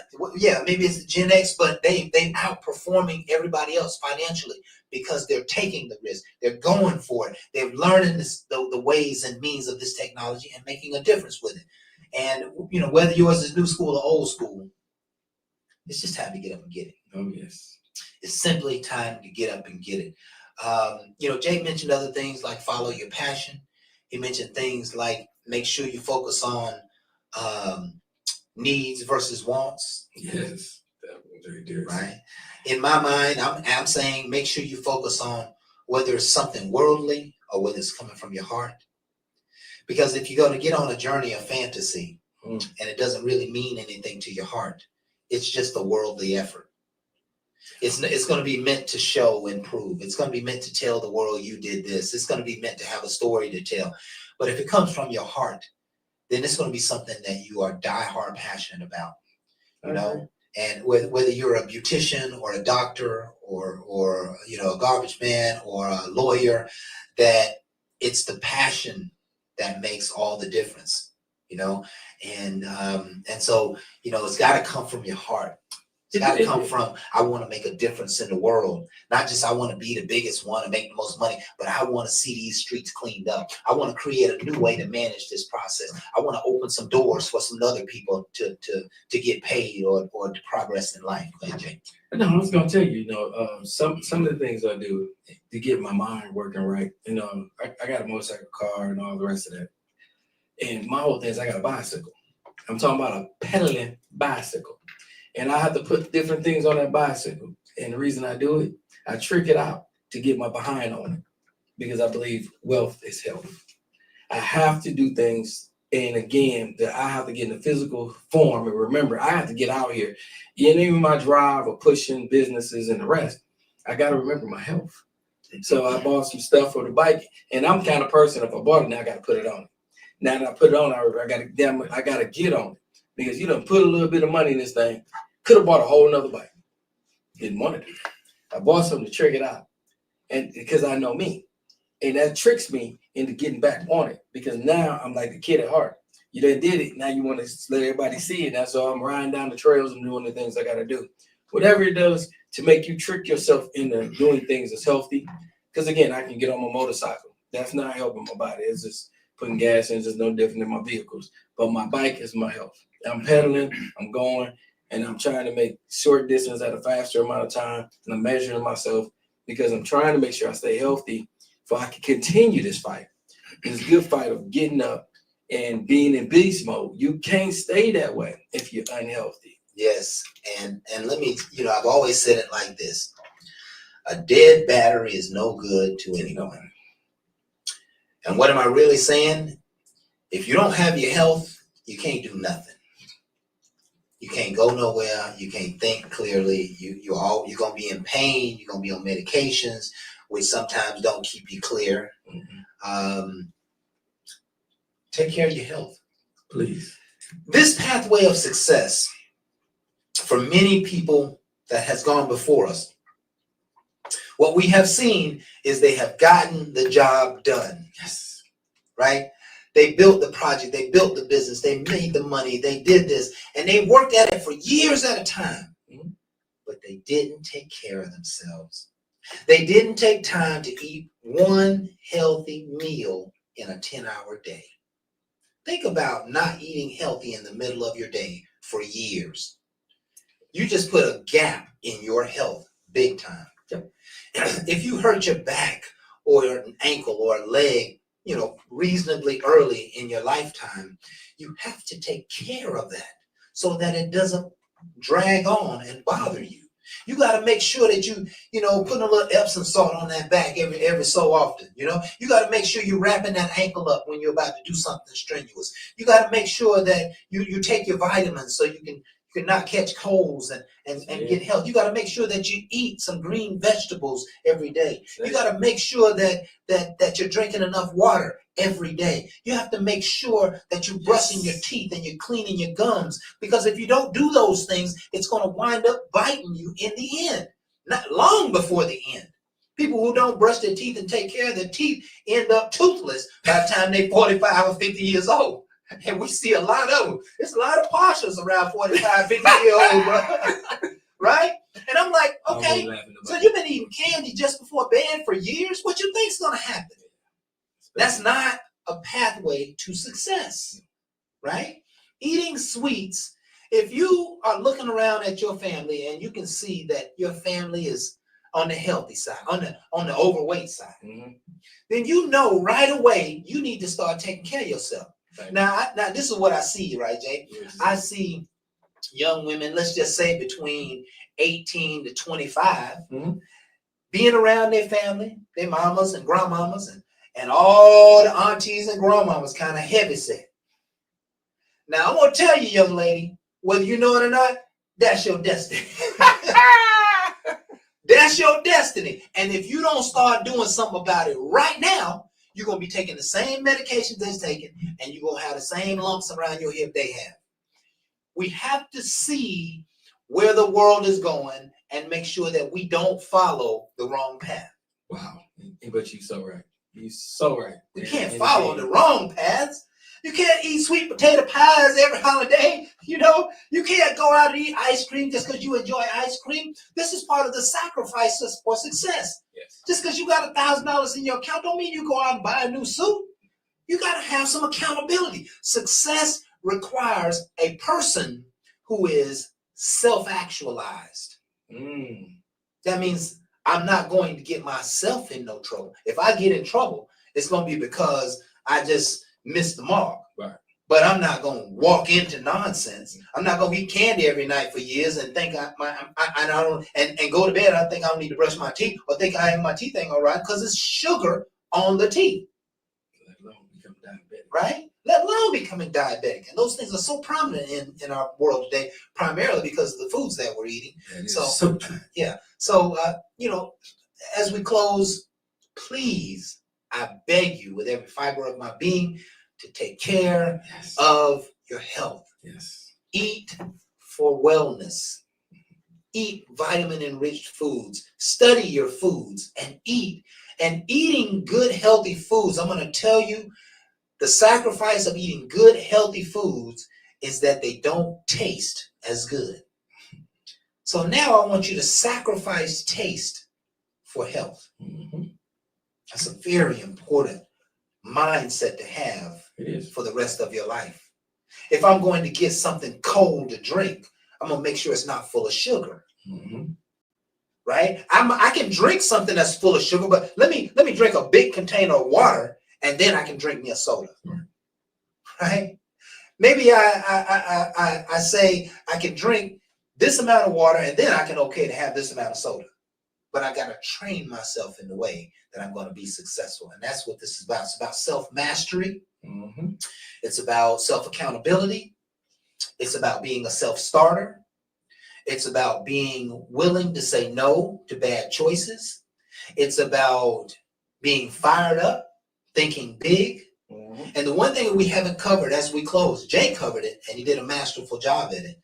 maybe it's the Gen X, but they're outperforming everybody else financially because they're taking the risk. They're going for it. They're learning the ways and means of this technology and making a difference with it. And whether yours is new school or old school, it's just time to get up and get it. Oh, yes. It's simply time to get up and get it. Jay mentioned other things like follow your passion. He mentioned things like make sure you focus on needs versus wants. Yes. That was very dear. Right. In my mind, I'm saying make sure you focus on whether it's something worldly or whether it's coming from your heart. Because if you're going to get on a journey of fantasy and it doesn't really mean anything to your heart, it's just a worldly effort. It's going to be meant to show and prove. It's going to be meant to tell the world you did this. It's going to be meant to have a story to tell. But if it comes from your heart, then it's going to be something that you are diehard passionate about. And whether you're a beautician or a doctor or a garbage man or a lawyer, that it's the passion that makes all the difference. And so it's got to come from your heart. It's got to come from, I want to make a difference in the world. Not just I want to be the biggest one and make the most money, but I want to see these streets cleaned up. I want to create a new way to manage this process. I want to open some doors for some other people to get paid or to progress in life. Go ahead, Jay. No, I was going to tell you, some of the things I do to get my mind working right. I got a motorcycle, car, and all the rest of that. And my whole thing is I got a bicycle. I'm talking about a pedaling bicycle. And I have to put different things on that bicycle. And the reason I do it, I trick it out to get my behind on it because I believe wealth is health. I have to do things. And again, that I have to get in the physical form. And remember, I have to get out here. And even my drive or pushing businesses and the rest, I got to remember my health. So I bought some stuff for the bike. And I'm the kind of person, if I bought it, now I got to put it on. Now that I put it on, I got to get on it. Because you done put a little bit of money in this thing. Could have bought a whole nother bike. Didn't want to do that. I bought something to trick it out. And because I know me. And that tricks me into getting back on it. Because now I'm like the kid at heart. You done did it. Now you want to let everybody see it. That's why I'm riding down the trails and doing the things I got to do. Whatever it does to make you trick yourself into doing things that's healthy. Because again, I can get on my motorcycle. That's not helping my body. It's just putting gas in. It's just no different than my vehicles. But my bike is my health. I'm pedaling. I'm going. and I'm trying to make short distance at a faster amount of time, and I'm measuring myself because I'm trying to make sure I stay healthy so I can continue this fight. This good fight of getting up and being in beast mode. You can't stay that way if you're unhealthy. Yes, and let me, I've always said it like this: a dead battery is no good to anyone. And what am I really saying? If you don't have your health, you can't do nothing. You can't go nowhere. You can't think clearly. You're gonna be in pain. You're gonna be on medications, which sometimes don't keep you clear. Take care of your health, please. This pathway of success for many people that has gone before us, what we have seen is they have gotten the job done. Yes. Right? They built the project, they built the business, they made the money, they did this, and they worked at it for years at a time. But they didn't take care of themselves. They didn't take time to eat one healthy meal in a 10-hour day. Think about not eating healthy in the middle of your day for years. You just put a gap in your health big time. Yep. If you hurt your back or an ankle or a leg, reasonably early in your lifetime, you have to take care of that so that it doesn't drag on and bother you. You got to make sure that you put a little Epsom salt on that back every so often. You got to make sure you're wrapping that ankle up when you're about to do something strenuous. You got to make sure that you take your vitamins so you can not catch colds and get health. You got to make sure that you eat some green vegetables every day. You got to make sure that you're drinking enough water every day. You have to make sure that you're brushing your teeth and you're cleaning your gums, because if you don't do those things, it's going to wind up biting you in the end, not long before the end. People who don't brush their teeth and take care of their teeth end up toothless by the time they're 45 or 50 years old. And we see a lot of them. There's a lot of partials around 45, 50 years old, bro. Right? And I'm like, okay, so you've been eating candy just before bed for years? What you think's going to happen? That's not a pathway to success, right? Eating sweets, if you are looking around at your family and you can see that your family is on the healthy side, on the overweight side, then you know right away you need to start taking care of yourself. Right. Now, this is what I see, right, Jay? Yes. I see young women, let's just say between 18 to 25, being around their family, their mamas and grandmamas, and all the aunties and grandmamas kind of heavy set. Now, I'm going to tell you, young lady, whether you know it or not, that's your destiny. That's your destiny. And if you don't start doing something about it right now, you're going to be taking the same medications they're taking, and you're going to have the same lumps around your hip they have. We have to see where the world is going and make sure that we don't follow the wrong path. Wow. But you're so right. You're so right. We can't follow the wrong paths. You can't eat sweet potato pies every holiday. You can't go out and eat ice cream just because you enjoy ice cream. This is part of the sacrifices for success. Yes. Just because you got $1,000 in your account don't mean you go out and buy a new suit. You got to have some accountability. Success requires a person who is self-actualized. That means I'm not going to get myself in no trouble. If I get in trouble, it's going to be because I just missed the mark. Right. But I'm not going to walk into nonsense. I'm not going to eat candy every night for years and think and go to bed. I think I don't need to brush my teeth, or think my teeth ain't all right because it's sugar on the teeth. Let alone become diabetic. Right? Let alone becoming diabetic. And those things are so prominent in our world today, primarily because of the foods that we're eating. So yeah. So as we close, please, I beg you with every fiber of my being to take care of your health. Yes. Eat for wellness. Eat vitamin-enriched foods. Study your foods and eat. And eating good, healthy foods, I'm going to tell you, the sacrifice of eating good, healthy foods is that they don't taste as good. So now I want you to sacrifice taste for health. That's a very important mindset to have for the rest of your life. If I'm going to get something cold to drink, I'm gonna make sure it's not full of sugar. Mm-hmm. Right? I can drink something that's full of sugar, but let me drink a big container of water, and then I can drink me a soda. Right? Maybe I say I can drink this amount of water, and then I can okay to have this amount of soda. But I got to train myself in the way that I'm going to be successful. And that's what this is about. It's about self-mastery. Mm-hmm. It's about self-accountability. It's about being a self-starter. It's about being willing to say no to bad choices. It's about being fired up, thinking big. Mm-hmm. And the one thing we haven't covered as we close, Jay covered it, and he did a masterful job at it,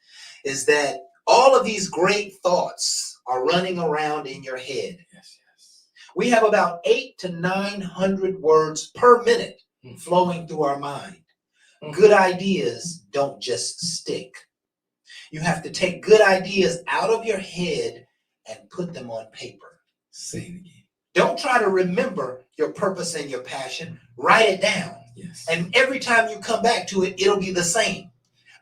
is that all of these great thoughts are running around in your head. Yes, yes. We have about 800 to 900 words per minute flowing through our mind. Good ideas don't just stick. You have to take good ideas out of your head and put them on paper. Say it again. Don't try to remember your purpose and your passion. Write it down. Yes. And every time you come back to it, it'll be the same.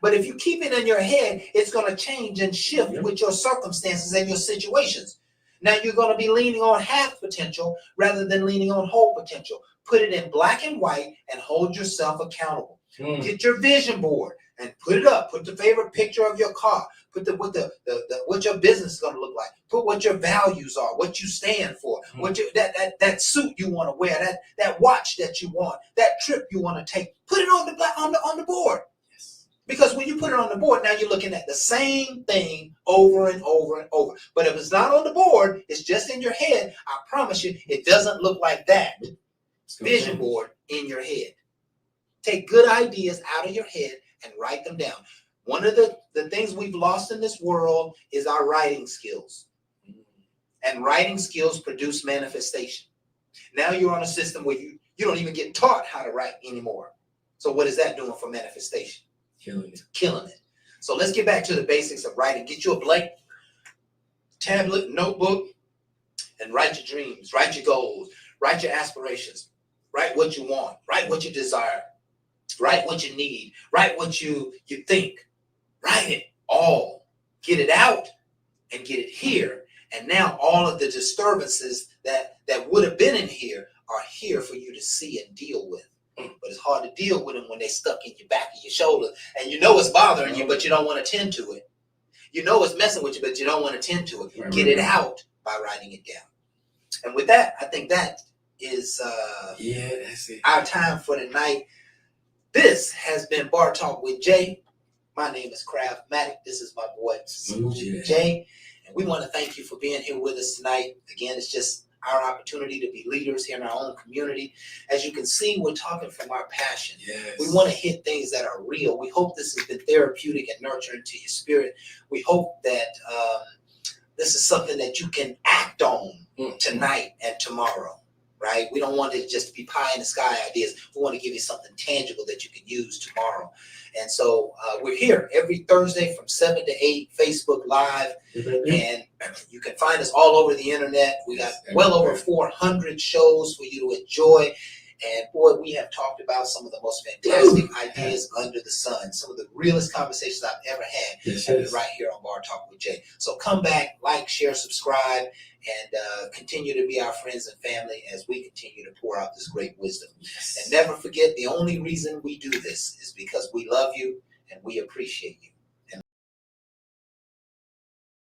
But if you keep it in your head, it's going to change and shift with your circumstances and your situations. Now you're going to be leaning on half potential rather than leaning on whole potential. Put it in black and white and hold yourself accountable. Get your vision board and put it up. Put the favorite picture of your car. Put what your business is going to look like. Put what your values are, what you stand for, what you, that suit you want to wear, that watch that you want, that trip you want to take. Put it on the board. Yes. Because when you put it on the board, now you're looking at the same thing over and over and over. But if it's not on the board, it's just in your head, I promise you, it doesn't look like that. Vision board in your head. Take good ideas out of your head and write them down. One of the things we've lost in this world is our writing skills. And writing skills produce manifestation. Now you're on a system where you don't even get taught how to write anymore. So what is that doing for manifestation? Killing it. So let's get back to the basics of writing. Get you a blank tablet, notebook, and write your dreams, write your goals, write your aspirations, write what you want, write what you desire, write what you need, write what you think. Write it all. Get it out and get it here. And now all of the disturbances that would have been in here are here for you to see and deal with. But it's hard to deal with them when they're stuck in your back of your shoulder. And you know it's bothering you, but you don't want to tend to it. You know it's messing with you, but you don't want to tend to it. Get it out by writing it down. And with that, I think that is that's it. Our time for tonight. This has been Bar Talk with Jay. My name is Craftmatic. This is my boy, Jay. And we want to thank you for being here with us tonight. Again, it's just our opportunity to be leaders here in our own community. As you can see, we're talking from our passion. Yes. We want to hit things that are real. We hope this has been therapeutic and nurturing to your spirit. We hope that this is something that you can act on tonight and tomorrow. Right? We don't want it just to be pie in the sky ideas. We want to give you something tangible that you can use tomorrow. And so we're here every Thursday from 7 to 8, Facebook Live. And you can find us all over the internet. We got well over 400 shows for you to enjoy. And boy, we have talked about some of the most fantastic ideas under the sun. Some of the realest conversations I've ever had right here on Bar Talk with Jay. So come back, like, share, subscribe, and continue to be our friends and family as we continue to pour out this great wisdom. Yes. And never forget, the only reason we do this is because we love you and we appreciate you.